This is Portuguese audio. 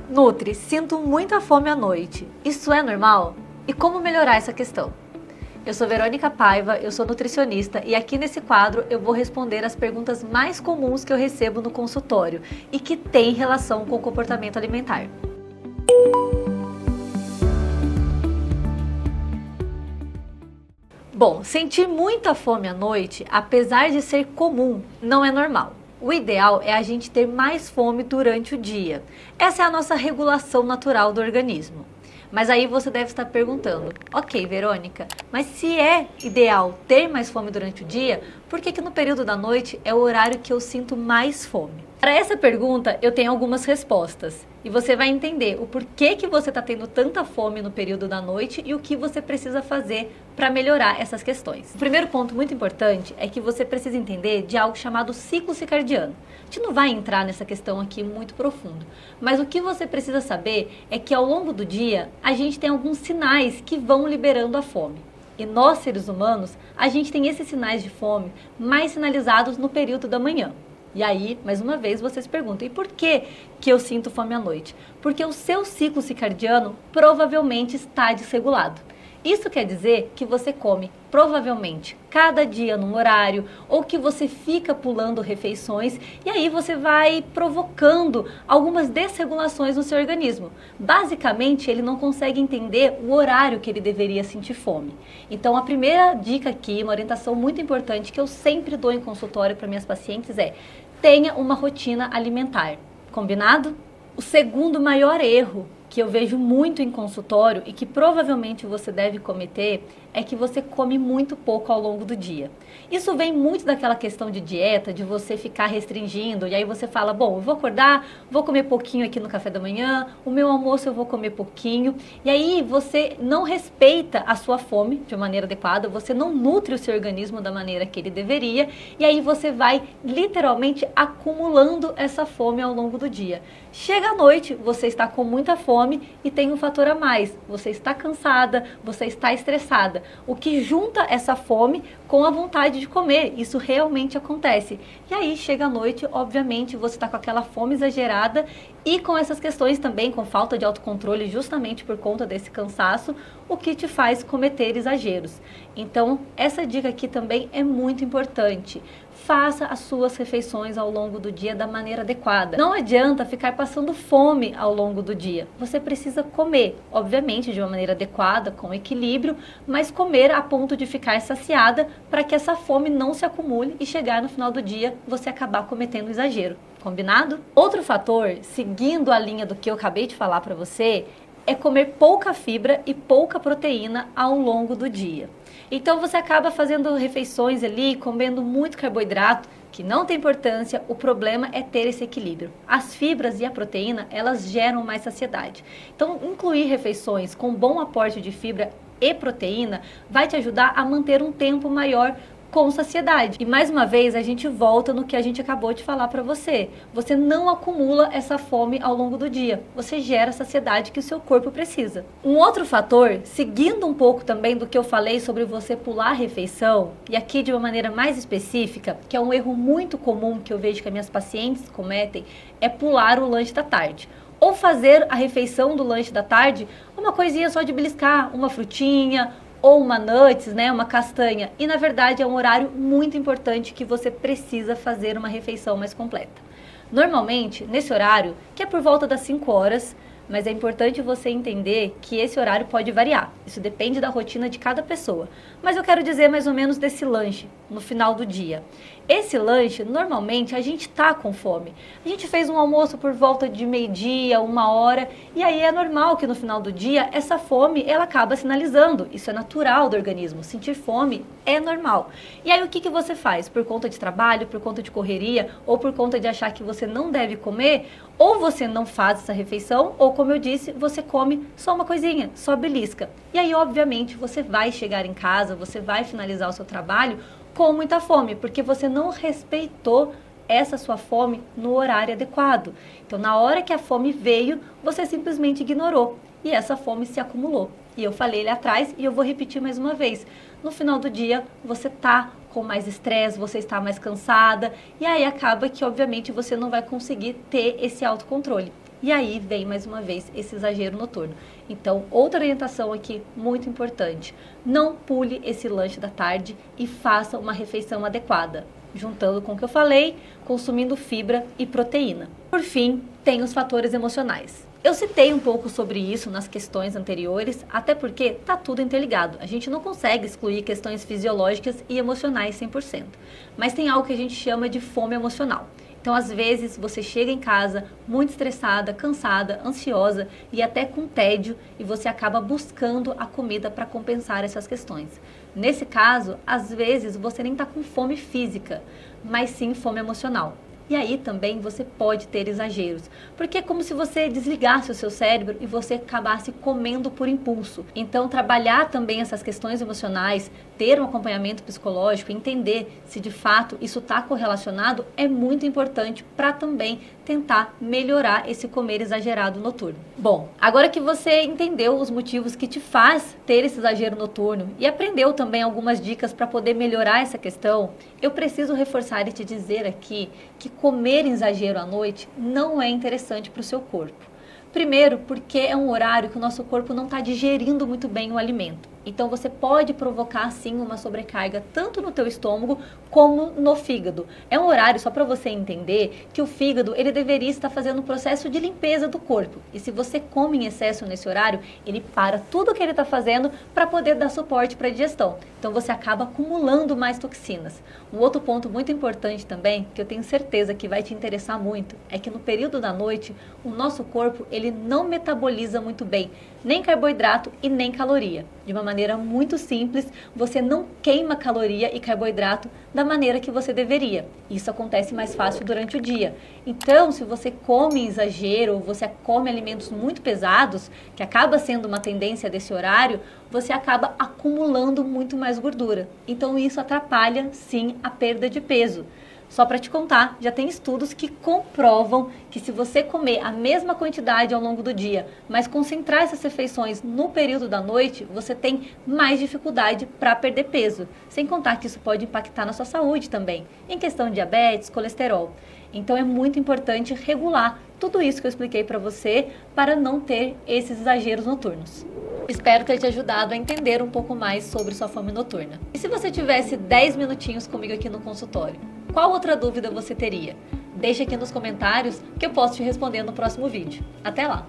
Nutri, sinto muita fome à noite. Isso é normal? E como melhorar essa questão? Eu sou Verônica Paiva, eu sou nutricionista e aqui nesse quadro eu vou responder as perguntas mais comuns que eu recebo no consultório e que têm relação com o comportamento alimentar. Bom, sentir muita fome à noite, apesar de ser comum, não é normal. O ideal é a gente ter mais fome durante o dia. Essa é a nossa regulação natural do organismo. Mas aí você deve estar perguntando, ok, Verônica, mas se é ideal ter mais fome durante o dia, por que no período da noite é o horário que eu sinto mais fome? Para essa pergunta, eu tenho algumas respostas. E você vai entender o porquê que você está tendo tanta fome no período da noite e o que você precisa fazer para melhorar essas questões. O primeiro ponto muito importante é que você precisa entender de algo chamado ciclo circadiano. A gente não vai entrar nessa questão aqui muito profundo, mas o que você precisa saber é que ao longo do dia a gente tem alguns sinais que vão liberando a fome. E nós, seres humanos, a gente tem esses sinais de fome mais sinalizados no período da manhã. E aí, mais uma vez, vocês perguntam, e por que eu sinto fome à noite? Porque o seu ciclo circadiano provavelmente está desregulado. Isso quer dizer que você come, provavelmente, cada dia num horário, ou que você fica pulando refeições, e aí você vai provocando algumas desregulações no seu organismo. Basicamente, ele não consegue entender o horário que ele deveria sentir fome. Então, a primeira dica aqui, uma orientação muito importante que eu sempre dou em consultório para minhas pacientes é: tenha uma rotina alimentar. Combinado? O segundo maior erro que eu vejo muito em consultório e que provavelmente você deve cometer é que você come muito pouco ao longo do dia. Isso vem muito daquela questão de dieta, de você ficar restringindo, e aí você fala, bom, eu vou acordar, vou comer pouquinho aqui no café da manhã, o meu almoço eu vou comer pouquinho, e aí você não respeita a sua fome de maneira adequada, você não nutre o seu organismo da maneira que ele deveria, e aí você vai literalmente acumulando essa fome ao longo do dia. Chega à noite, você está com muita fome e tem um fator a mais, você está cansada, você está estressada, o que junta essa fome com a vontade de comer. Isso realmente acontece. E aí chega a noite, obviamente, você está com aquela fome exagerada e com essas questões também, com falta de autocontrole, justamente por conta desse cansaço, o que te faz cometer exageros. Então, essa dica aqui também é muito importante. Faça as suas refeições ao longo do dia da maneira adequada. Não adianta ficar passando fome ao longo do dia. Você precisa comer, obviamente, de uma maneira adequada, com equilíbrio, mas comer a ponto de ficar saciada para que essa fome não se acumule e chegar no final do dia você acabar cometendo exagero. Combinado? Outro fator, seguindo a linha do que eu acabei de falar para você, é comer pouca fibra e pouca proteína ao longo do dia. Então você acaba fazendo refeições ali, comendo muito carboidrato, que não tem importância, o problema é ter esse equilíbrio. As fibras e a proteína, elas geram mais saciedade. Então incluir refeições com bom aporte de fibra e proteína vai te ajudar a manter um tempo maior com saciedade. E mais uma vez a gente volta no que a gente acabou de falar para você. Você não acumula essa fome ao longo do dia. Você gera a saciedade que o seu corpo precisa. Um outro fator, seguindo um pouco também do que eu falei sobre você pular a refeição, e aqui de uma maneira mais específica, que é um erro muito comum que eu vejo que as minhas pacientes cometem, é pular o lanche da tarde. Ou fazer a refeição do lanche da tarde uma coisinha só de beliscar, uma frutinha, ou uma nuts, né, uma castanha. E na verdade é um horário muito importante que você precisa fazer uma refeição mais completa. Normalmente, nesse horário, que é por volta das 5 horas, mas é importante você entender que esse horário pode variar. Isso depende da rotina de cada pessoa. Mas eu quero dizer mais ou menos desse lanche no final do dia. Esse lanche, normalmente, a gente tá com fome. A gente fez um almoço por volta de meio-dia, 1 hora, e aí é normal que no final do dia, essa fome, ela acaba sinalizando. Isso é natural do organismo. Sentir fome é normal. E aí o que você faz? Por conta de trabalho, por conta de correria, ou por conta de achar que você não deve comer, ou você não faz essa refeição, ou como eu disse, você come só uma coisinha, só belisca. E aí, obviamente, você vai chegar em casa, você vai finalizar o seu trabalho com muita fome, porque você não respeitou essa sua fome no horário adequado. Então, na hora que a fome veio, você simplesmente ignorou e essa fome se acumulou. E eu falei ali atrás e eu vou repetir mais uma vez. No final do dia, você tá com mais estresse, você está mais cansada e aí acaba que, obviamente, você não vai conseguir ter esse autocontrole. E aí vem mais uma vez esse exagero noturno. Então, outra orientação aqui muito importante: não pule esse lanche da tarde e faça uma refeição adequada, juntando com o que eu falei, consumindo fibra e proteína. Por fim, tem os fatores emocionais. Eu citei um pouco sobre isso nas questões anteriores, até porque tá tudo interligado. A gente não consegue excluir questões fisiológicas e emocionais 100%. Mas tem algo que a gente chama de fome emocional. Então, às vezes, você chega em casa muito estressada, cansada, ansiosa e até com tédio, e você acaba buscando a comida para compensar essas questões. Nesse caso, às vezes, você nem está com fome física, mas sim fome emocional. E aí também você pode ter exageros, porque é como se você desligasse o seu cérebro e você acabasse comendo por impulso. Então, trabalhar também essas questões emocionais, ter um acompanhamento psicológico, entender se de fato isso está correlacionado, é muito importante para também tentar melhorar esse comer exagerado noturno. Bom, agora que você entendeu os motivos que te faz ter esse exagero noturno e aprendeu também algumas dicas para poder melhorar essa questão, eu preciso reforçar e te dizer aqui que comer em exagero à noite não é interessante para o seu corpo. Primeiro, porque é um horário que o nosso corpo não está digerindo muito bem o alimento. Então você pode provocar sim uma sobrecarga tanto no teu estômago como no fígado. É um horário, só para você entender, que o fígado ele deveria estar fazendo um processo de limpeza do corpo. E se você come em excesso nesse horário, ele para tudo o que ele está fazendo para poder dar suporte para a digestão. Então você acaba acumulando mais toxinas. Um outro ponto muito importante também, que eu tenho certeza que vai te interessar muito, é que no período da noite, o nosso corpo ele não metaboliza muito bem nem carboidrato e nem caloria. De uma maneira muito simples, você não queima caloria e carboidrato da maneira que você deveria. Isso acontece mais fácil durante o dia. Então, se você come em exagero ou você come alimentos muito pesados, que acaba sendo uma tendência desse horário, você acaba acumulando muito mais gordura. Então, isso atrapalha, sim, a perda de peso. Só para te contar, já tem estudos que comprovam que se você comer a mesma quantidade ao longo do dia, mas concentrar essas refeições no período da noite, você tem mais dificuldade para perder peso. Sem contar que isso pode impactar na sua saúde também, em questão de diabetes, colesterol. Então é muito importante regular tudo isso que eu expliquei para você para não ter esses exageros noturnos. Espero ter te ajudado a entender um pouco mais sobre sua fome noturna. E se você tivesse 10 minutinhos comigo aqui no consultório, qual outra dúvida você teria? Deixe aqui nos comentários que eu posso te responder no próximo vídeo. Até lá!